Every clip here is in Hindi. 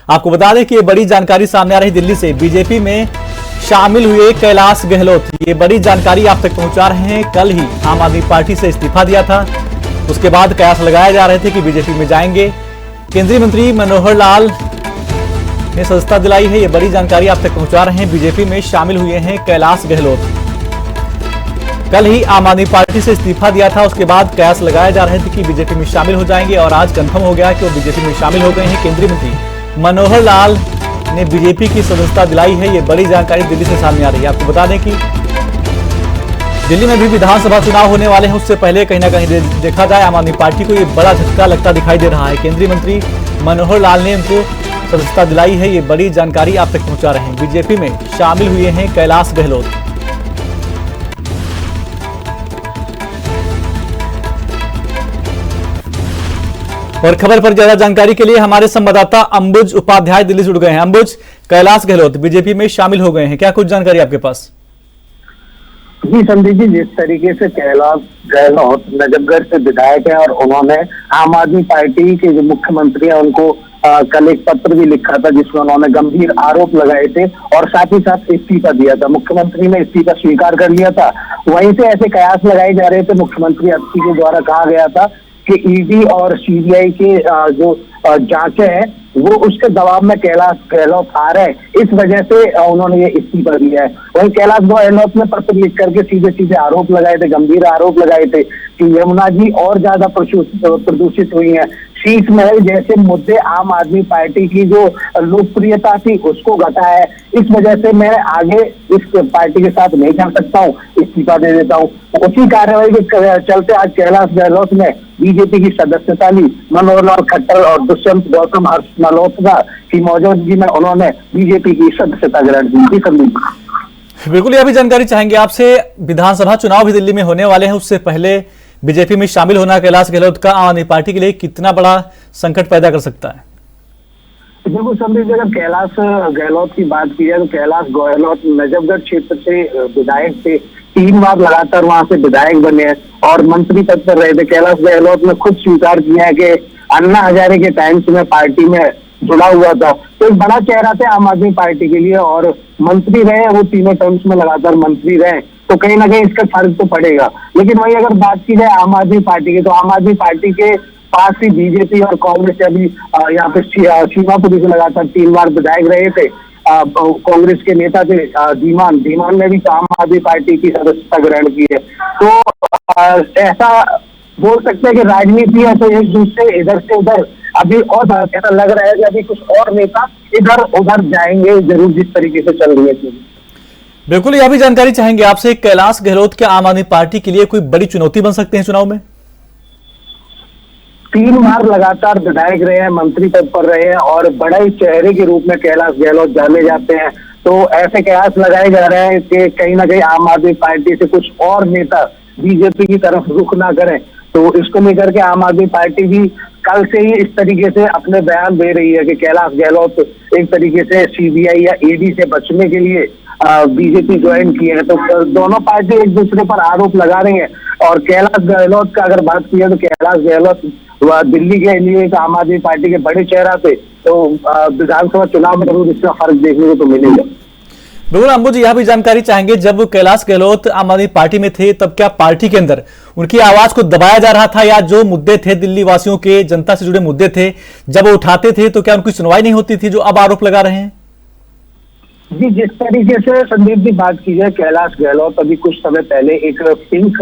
आपको बता दें कि ये बड़ी जानकारी सामने आ रही दिल्ली से। बीजेपी में शामिल हुए कैलाश गहलोत, ये बड़ी जानकारी आप तक पहुंचा रहे हैं। कल ही आम आदमी पार्टी से इस्तीफा दिया था, उसके बाद कयास लगाए जा रहे थे कि बीजेपी में जाएंगे। केंद्रीय मंत्री मनोहर लाल ने सदस्यता दिलाई है, ये बड़ी जानकारी आप तक पहुंचा रहे हैं। बीजेपी में शामिल हुए हैं कैलाश गहलोत। कल ही आम आदमी पार्टी से इस्तीफा दिया था, उसके बाद कयास लगाए जा रहे थे कि बीजेपी में शामिल हो जाएंगे और आज कंफर्म हो गया कि वो बीजेपी में शामिल हो गए हैं। केंद्रीय मंत्री मनोहर लाल ने बीजेपी की सदस्यता दिलाई है, ये बड़ी जानकारी दिल्ली से सामने आ रही है। आपको बता दें कि दिल्ली में भी विधानसभा चुनाव होने वाले हैं, उससे पहले कहीं ना कहीं देखा जाए आम आदमी पार्टी को ये बड़ा झटका लगता दिखाई दे रहा है। केंद्रीय मंत्री मनोहर लाल ने उनको सदस्यता दिलाई है, ये बड़ी जानकारी आप तक पहुंचा रहे हैं। बीजेपी में शामिल हुए हैं कैलाश गहलोत। और खबर पर ज्यादा जानकारी के लिए हमारे संवाददाता अंबुज उपाध्याय दिल्ली से जुड़ गए हैं। अंबुज, कैलाश गहलोत बीजेपी में शामिल हो गए हैं, क्या कुछ जानकारी आपके पास? जी संदीप जी, जिस तरीके से कैलाश गहलोत नजफगढ़ से विधायक है और उन्होंने आम आदमी पार्टी के जो मुख्यमंत्री हैं उनको कल एक पत्र भी लिखा था जिसमें उन्होंने गंभीर आरोप लगाए थे और साथ ही साथ इस्तीफा दिया था। मुख्यमंत्री ने इस्तीफा स्वीकार कर लिया था। वहीं से ऐसे कयास लगाए जा रहे थे, मुख्यमंत्री अतिथि के द्वारा कहा गया था कि ईडी और सीबीआई के जो जांचें हैं वो उसके दबाव में कैलाश गहलोत आ रहे हैं, इस वजह से उन्होंने ये इस्तीफा दिया है। वहीं कैलाश गहलोत ने पत्र लिख करके सीधे सीधे आरोप लगाए थे, गंभीर आरोप लगाए थे कि यमुना जी और ज्यादा प्रदूषित हुई है। शीश महल जैसे मुद्दे आम आदमी पार्टी की जो लोकप्रियता थी उसको घटा है, इस वजह से मैं आगे इस पार्टी के साथ नहीं चल सकता हूँ, इस्तीफा दे देता हूँ। उसी कार्यवाही के चलते आज कैलाश गहलोत ने बीजेपी की सदस्यता ली। मनोहर लाल खट्टर और दुष्यंत गौतम हर्ष मल्होत्रा की मौजूदगी में उन्होंने बीजेपी की सदस्यता ग्रहण की। बिल्कुल, यह भी जानकारी चाहेंगे आपसे। विधानसभा चुनाव भी दिल्ली में होने वाले हैं, उससे पहले बीजेपी में शामिल होना कैलाश गहलोत का आम आदमी पार्टी के लिए कितना बड़ा संकट पैदा कर सकता है? देखो संदीप जी, अगर कैलाश गहलोत की बात की जाए तो कैलाश गहलोत नजफगढ़ क्षेत्र से विधायक थे, 3 बार लगातार वहां से विधायक बने हैं और मंत्री पद पर रहे थे। कैलाश गहलोत ने खुद स्वीकार किया है कि अन्ना हजारे के टाइम से मैं पार्टी में जुड़ा हुआ था, तो एक बड़ा चेहरा थे आम आदमी पार्टी के लिए और मंत्री रहे, वो तीनों टर्म्स में लगातार मंत्री रहे, तो कहीं ना कहीं इसका फर्क तो पड़ेगा। लेकिन वही अगर बात की जाए आम आदमी पार्टी की, तो आम आदमी पार्टी के पास ही बीजेपी और कांग्रेस अभी यहाँ पे सीमापुरी से लगातार 3 बार विधायक रहे थे। कांग्रेस के नेता थे धीमान ने भी आम आदमी पार्टी की सदस्यता ग्रहण की है। तो ऐसा बोल सकते हैं कि राजनीति है तो एक दूसरे इधर से उधर अभी और ऐसा लग रहा है कि अभी कुछ और नेता इधर उधर जाएंगे जरूर, जिस तरीके से चल रही है। बिल्कुल, यह भी जानकारी चाहेंगे आपसे, कैलाश गहलोत के आम आदमी पार्टी के लिए कोई बड़ी चुनौती बन सकते हैं चुनाव में? 3 बार लगातार विधायक रहे हैं, मंत्री पद पर रहे हैं और बड़े चेहरे के रूप में कैलाश गहलोत जाने जाते हैं। तो ऐसे कयास लगाए जा रहे हैं कि कहीं ना कहीं आम आदमी पार्टी से कुछ और नेता बीजेपी की तरफ रुख ना करें। तो इसको लेकर के आम आदमी पार्टी भी कल से ही इस तरीके से अपने बयान दे रही है कि कैलाश गहलोत एक तरीके से सीबीआई या ईडी से बचने के लिए बीजेपी ज्वाइन की है। तो दोनों पार्टी एक दूसरे पर आरोप लगा रही है और कैलाश गहलोत का अगर बात की है तो कैलाश गहलोत दिल्ली के लिए एक आम आदमी पार्टी के बड़े चेहरा थे, तो विधानसभा चुनाव में जरूर इसका फर्क देखने को तो मिलेगा। बिल्कुल अंबुज, यह भी जानकारी चाहेंगे, जब कैलाश गहलोत आम आदमी पार्टी में थे तब क्या पार्टी के अंदर उनकी आवाज को दबाया जा रहा था, या जो मुद्दे थे दिल्ली वासियों के, जनता से जुड़े मुद्दे थे, जब वो उठाते थे तो क्या उनकी सुनवाई नहीं होती थी जो अब आरोप लगा रहे हैं? जी, जिस तरीके से संदीप जी बात की जाए, कैलाश गहलोत अभी कुछ समय पहले एक पिंक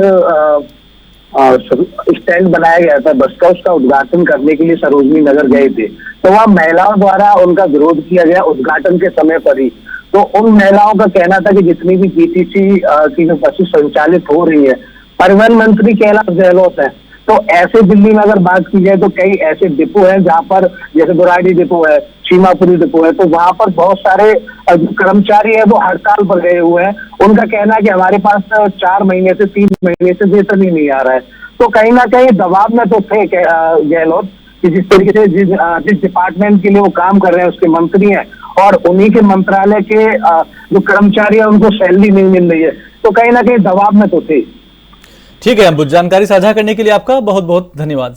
स्टैंड बनाया गया था बस का, उसका उद्घाटन करने के लिए सरोजनी नगर गए थे। तो वहाँ महिलाओं द्वारा उनका विरोध किया गया उद्घाटन के समय पर ही। तो उन महिलाओं का कहना था कि जितनी भी पीटीसी की जो बसें संचालित हो रही है, परिवहन मंत्री कैलाश गहलोत है। तो ऐसे दिल्ली में अगर बात की जाए तो कई ऐसे डिपो हैं जहाँ पर, जैसे बुराड़ी डिपो है, सीमापुरी डिपो है, तो वहां पर बहुत सारे जो कर्मचारी है वो हड़ताल पर गए हुए हैं। उनका कहना है कि हमारे पास 4 महीने से 3 महीने से वेतन ही नहीं आ रहा है। तो कहीं ना कहीं दबाव में तो थे गहलोत कि जिस तरीके से जिस डिपार्टमेंट के लिए वो काम कर रहे हैं उसके मंत्री हैं और उन्हीं के मंत्रालय के जो कर्मचारी है उनको सैलरी नहीं मिल रही है, तो कहीं ना कहीं दबाव में तो थे। ठीक है अंबुज, जानकारी साझा करने के लिए आपका बहुत बहुत धन्यवाद।